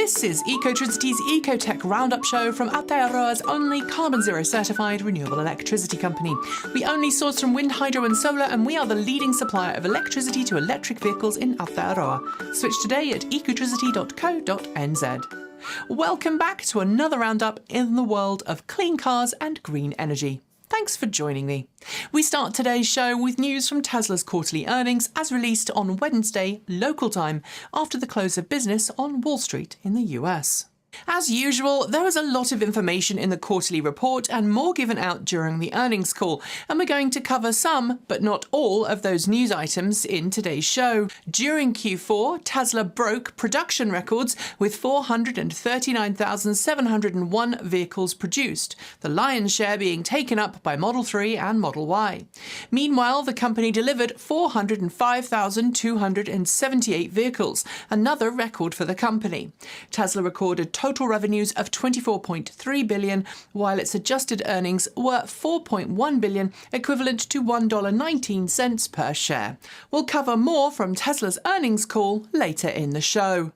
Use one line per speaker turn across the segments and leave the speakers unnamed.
This is Ecotricity's EcoTEC Roundup show from Aotearoa's only carbon zero certified renewable electricity company. We only source from wind, hydro and solar, and we are the leading supplier of electricity to electric vehicles in Aotearoa. Switch today at ecotricity.co.nz. Welcome back to another roundup in the world of clean cars and green energy. Thanks for joining me. We start today's show with news from Tesla's quarterly earnings as released on Wednesday, local time, after the close of business on Wall Street in the US. As usual, there was a lot of information in the quarterly report and more given out during the earnings call, and we're going to cover some, but not all, of those news items in today's show. During Q4, Tesla broke production records with 439,701 vehicles produced, the lion's share being taken up by Model 3 and Model Y. Meanwhile, the company delivered 405,278 vehicles, another record for the company. Tesla recorded total revenues of $24.3 billion, while its adjusted earnings were $4.1 billion, equivalent to $1.19 per share. We'll cover more from Tesla's earnings call later in the show.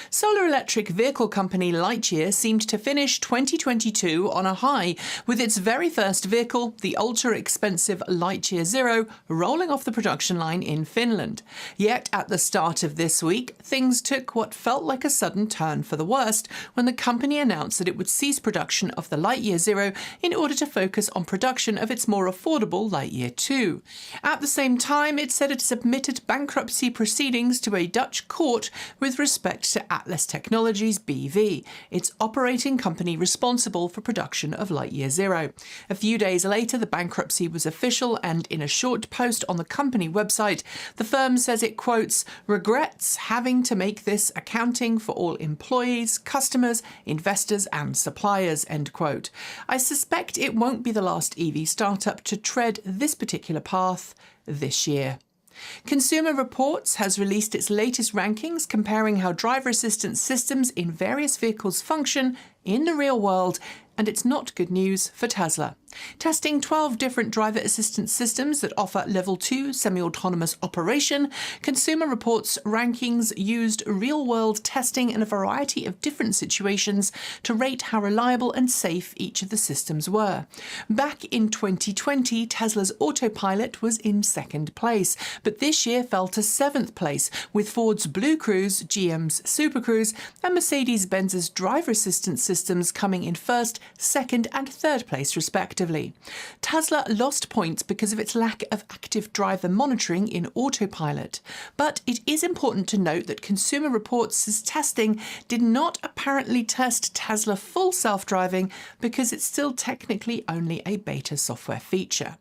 Solar electric vehicle company Lightyear seemed to finish 2022 on a high, with its very first vehicle, the ultra-expensive Lightyear Zero, rolling off the production line in Finland. Yet at the start of this week, things took what felt like a sudden turn for the worst when the company announced that it would cease production of the Lightyear Zero in order to focus on production of its more affordable Lightyear 2. At the same time, it said it submitted bankruptcy proceedings to a Dutch court with respect to Atlas Technologies BV, its operating company responsible for production of Lightyear Zero. A few days later, the bankruptcy was official, and in a short post on the company website, the firm says it, quotes, regrets having to make this accounting for all employees, customers, investors and suppliers, end quote. I suspect it won't be the last EV startup to tread this particular path this year. Consumer Reports has released its latest rankings comparing how driver assistance systems in various vehicles function in the real world, and it's not good news for Tesla. Testing 12 different driver assistance systems that offer Level 2 semi-autonomous operation, Consumer Reports rankings used real-world testing in a variety of different situations to rate how reliable and safe each of the systems were. Back in 2020, Tesla's Autopilot was in second place, but this year fell to seventh place, with Ford's Blue Cruise, GM's Super Cruise, and Mercedes-Benz's driver assistance systems coming in first, second and third place respectively. Tesla lost points because of its lack of active driver monitoring in Autopilot. But it is important to note that Consumer Reports' testing did not apparently test Tesla full self-driving because it's still technically only a beta software feature.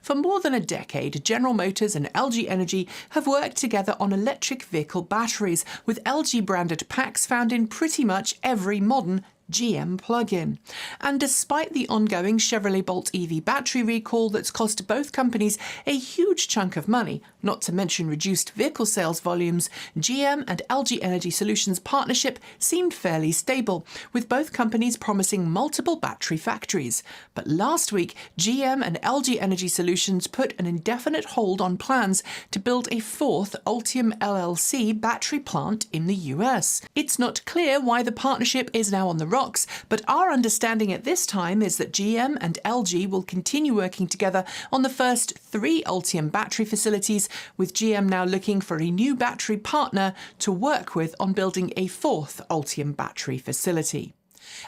For more than a decade, General Motors and LG Energy have worked together on electric vehicle batteries, with LG-branded packs found in pretty much every modern GM plug-in. And despite the ongoing Chevrolet Bolt EV battery recall that's cost both companies a huge chunk of money, not to mention reduced vehicle sales volumes, GM and LG Energy Solutions partnership seemed fairly stable, with both companies promising multiple battery factories. But last week, GM and LG Energy Solutions put an indefinite hold on plans to build a fourth Ultium LLC battery plant in the US. It's not clear why the partnership is now on the rocks, but our understanding at this time is that GM and LG will continue working together on the first 3 Ultium battery facilities, with GM now looking for a new battery partner to work with on building a fourth Ultium battery facility.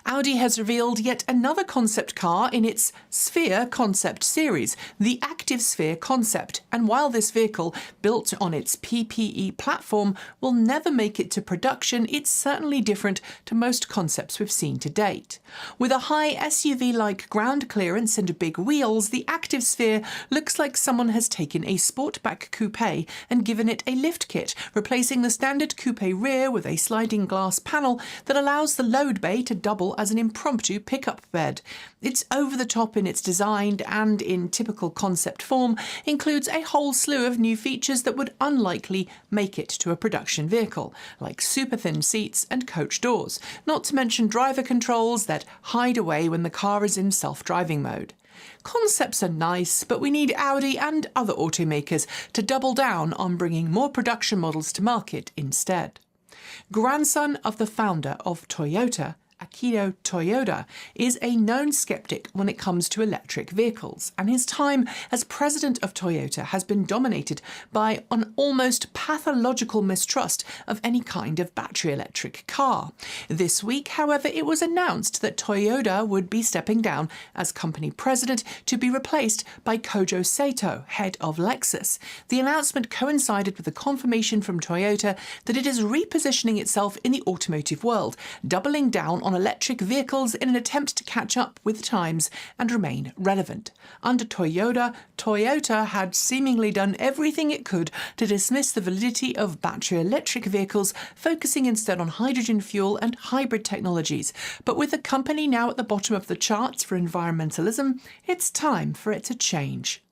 Audi has revealed yet another concept car in its Sphere concept series, the Active Sphere concept, and while this vehicle, built on its PPE platform, will never make it to production, it's certainly different to most concepts we've seen to date. With a high SUV-like ground clearance and big wheels, the Active Sphere looks like someone has taken a Sportback coupe and given it a lift kit, replacing the standard coupe rear with a sliding glass panel that allows the load bay to double as an impromptu pickup bed. It's over the top in its design and, in typical concept form, includes a whole slew of new features that would unlikely make it to a production vehicle, like super thin seats and coach doors, not to mention driver controls that hide away when the car is in self-driving mode. Concepts are nice, but we need Audi and other automakers to double down on bringing more production models to market instead. Grandson of the founder of Toyota, Akio Toyoda, is a known skeptic when it comes to electric vehicles, and his time as president of Toyota has been dominated by an almost pathological mistrust of any kind of battery electric car. This week, however, it was announced that Toyoda would be stepping down as company president to be replaced by Kojo Sato, head of Lexus. The announcement coincided with the confirmation from Toyota that it is repositioning itself in the automotive world, doubling down on electric vehicles in an attempt to catch up with the times and remain relevant. Under Toyota had seemingly done everything it could to dismiss the validity of battery electric vehicles, focusing instead on hydrogen fuel and hybrid technologies. But with the company now at the bottom of the charts for environmentalism, it's time for it to change.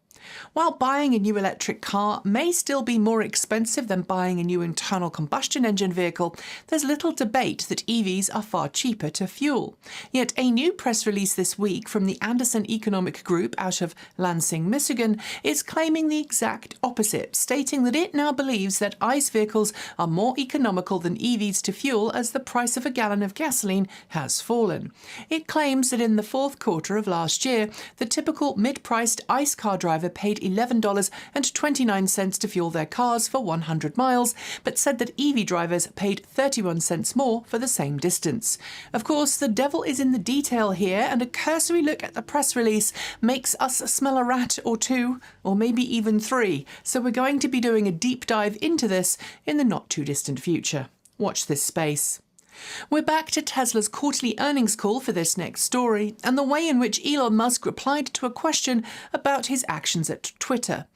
While buying a new electric car may still be more expensive than buying a new internal combustion engine vehicle, there's little debate that EVs are far cheaper to fuel. Yet a new press release this week from the Anderson Economic Group out of Lansing, Michigan, is claiming the exact opposite, stating that it now believes that ICE vehicles are more economical than EVs to fuel as the price of a gallon of gasoline has fallen. It claims that in the fourth quarter of last year, the typical mid-priced ICE car driver paid $11.29 to fuel their cars for 100 miles, but said that EV drivers paid 31 cents more for the same distance. Of course, the devil is in the detail here, and a cursory look at the press release makes us smell a rat or two, or maybe even three, so we're going to be doing a deep dive into this in the not too distant future. Watch this space. We're back to Tesla's quarterly earnings call for this next story, and the way in which Elon Musk replied to a question about his actions at Twitter.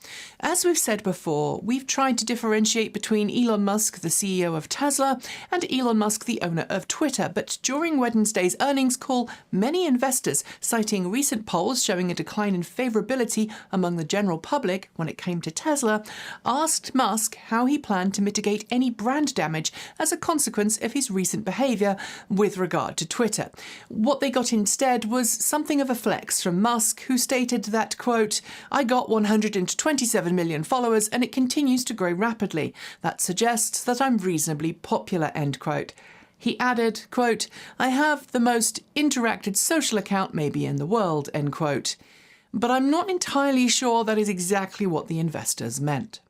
As we've said before, we've tried to differentiate between Elon Musk, the CEO of Tesla, and Elon Musk, the owner of Twitter, but during Wednesday's earnings call, many investors, citing recent polls showing a decline in favourability among the general public when it came to Tesla, asked Musk how he planned to mitigate any brand damage as a consequence of his recent behaviour with regard to Twitter. What they got instead was something of a flex from Musk, who stated that, quote, "I got 127 million followers and it continues to grow rapidly. That suggests that I'm reasonably popular," end quote. He added, quote, "I have the most interacted social account maybe in the world," end quote. But I'm not entirely sure that is exactly what the investors meant.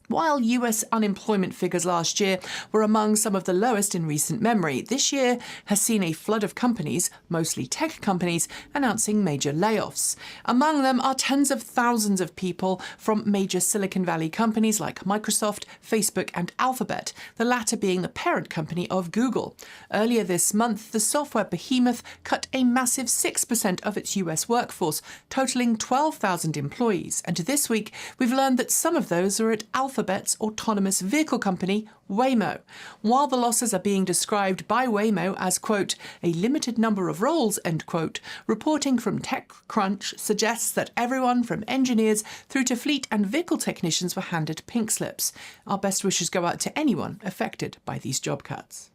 While US unemployment figures last year were among some of the lowest in recent memory, this year has seen a flood of companies, mostly tech companies, announcing major layoffs. Among them are tens of thousands of people from major Silicon Valley companies like Microsoft, Facebook, and Alphabet, the latter being the parent company of Google. Earlier this month, the software behemoth cut a massive 6% of its US workforce, totaling 12,000 employees. And this week, we've learned that some of those are at Alphabet's autonomous vehicle company, Waymo. While the losses are being described by Waymo as, quote, "a limited number of roles," end quote, reporting from TechCrunch suggests that everyone from engineers through to fleet and vehicle technicians were handed pink slips. Our best wishes go out to anyone affected by these job cuts.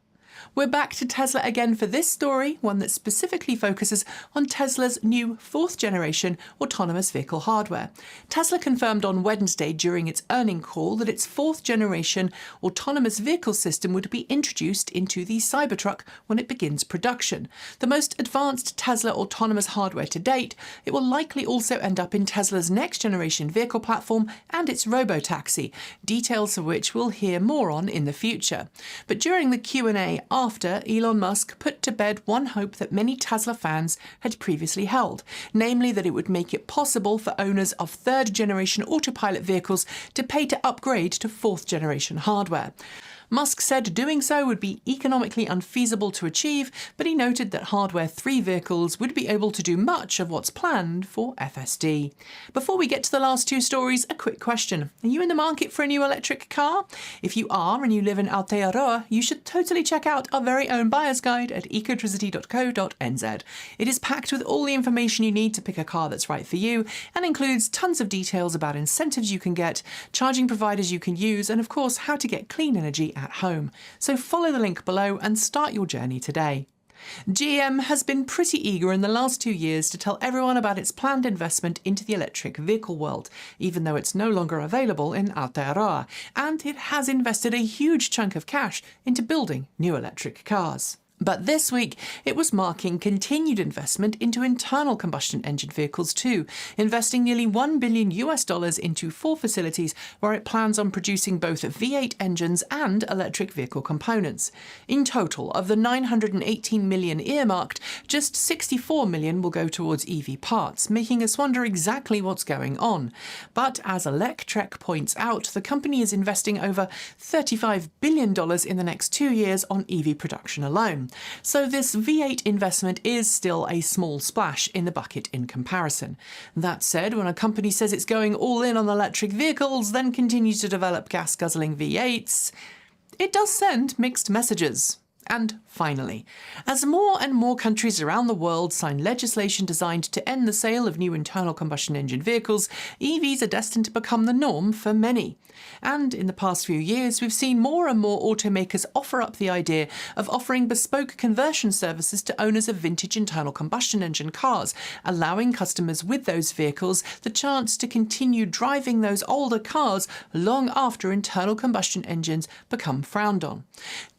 We're back to Tesla again for this story, one that specifically focuses on Tesla's new fourth-generation autonomous vehicle hardware. Tesla confirmed on Wednesday during its earnings call that its fourth-generation autonomous vehicle system would be introduced into the Cybertruck when it begins production. The most advanced Tesla autonomous hardware to date, it will likely also end up in Tesla's next-generation vehicle platform and its robotaxi, details of which we'll hear more on in the future. But during the Q&A after, Elon Musk put to bed one hope that many Tesla fans had previously held, namely that it would make it possible for owners of third-generation Autopilot vehicles to pay to upgrade to fourth-generation hardware. Musk said doing so would be economically unfeasible to achieve, but he noted that Hardware 3 vehicles would be able to do much of what's planned for FSD. Before we get to the last two stories, a quick question. Are you in the market for a new electric car? If you are and you live in Aotearoa, you should totally check out our very own buyer's guide at ecotricity.co.nz. It is packed with all the information you need to pick a car that's right for you and includes tons of details about incentives you can get, charging providers you can use, and of course how to get clean energy at home. So follow the link below and start your journey today. GM has been pretty eager in the last 2 years to tell everyone about its planned investment into the electric vehicle world, even though it's no longer available in Aotearoa, and it has invested a huge chunk of cash into building new electric cars. But this week, it was marking continued investment into internal combustion engine vehicles too, investing nearly $1 billion into 4 facilities where it plans on producing both V8 engines and electric vehicle components. In total, of the $918 million earmarked, just $64 million will go towards EV parts, making us wonder exactly what's going on. But as Ecotricity points out, the company is investing over $35 billion in the next 2 years on EV production alone. So this V8 investment is still a small splash in the bucket in comparison. That said, when a company says it's going all in on electric vehicles, then continues to develop gas-guzzling V8s, it does send mixed messages. And finally, as more and more countries around the world sign legislation designed to end the sale of new internal combustion engine vehicles, EVs are destined to become the norm for many. And in the past few years, we've seen more and more automakers offer up the idea of offering bespoke conversion services to owners of vintage internal combustion engine cars, allowing customers with those vehicles the chance to continue driving those older cars long after internal combustion engines become frowned on.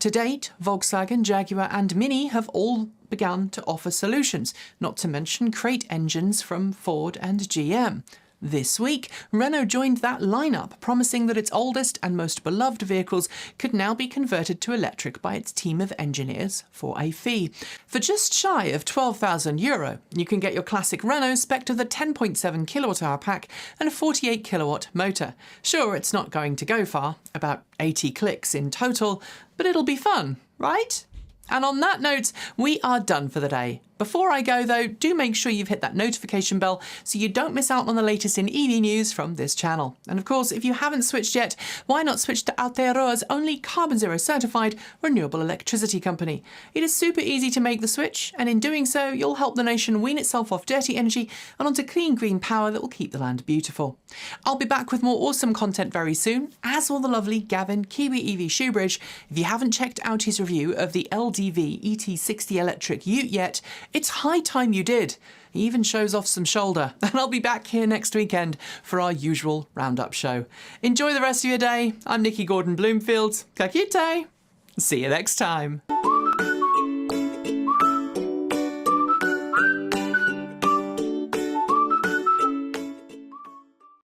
To date, Volkswagen, Jaguar and Mini have all begun to offer solutions, not to mention crate engines from Ford and GM. This week, Renault joined that lineup, promising that its oldest and most beloved vehicles could now be converted to electric by its team of engineers for a fee. For just shy of €12,000, you can get your classic Renault spec'd with a 10.7 kWh pack and a 48 kilowatt motor. Sure, it's not going to go far, about 80 clicks in total, but it'll be fun, right? And on that note, we are done for the day. Before I go though, do make sure you've hit that notification bell so you don't miss out on the latest in EV news from this channel. And of course, if you haven't switched yet, why not switch to Aotearoa's only carbon zero certified renewable electricity company? It is super easy to make the switch, and in doing so, you'll help the nation wean itself off dirty energy and onto clean green power that will keep the land beautiful. I'll be back with more awesome content very soon, as will the lovely Gavin Kiwi EV Shoebridge. If you haven't checked out his review of the LDV ET60 electric ute yet, it's high time you did. He even shows off some shoulder. And I'll be back here next weekend for our usual roundup show. Enjoy the rest of your day. I'm Nikki Gordon Bloomfield. Ka kite. See you next time.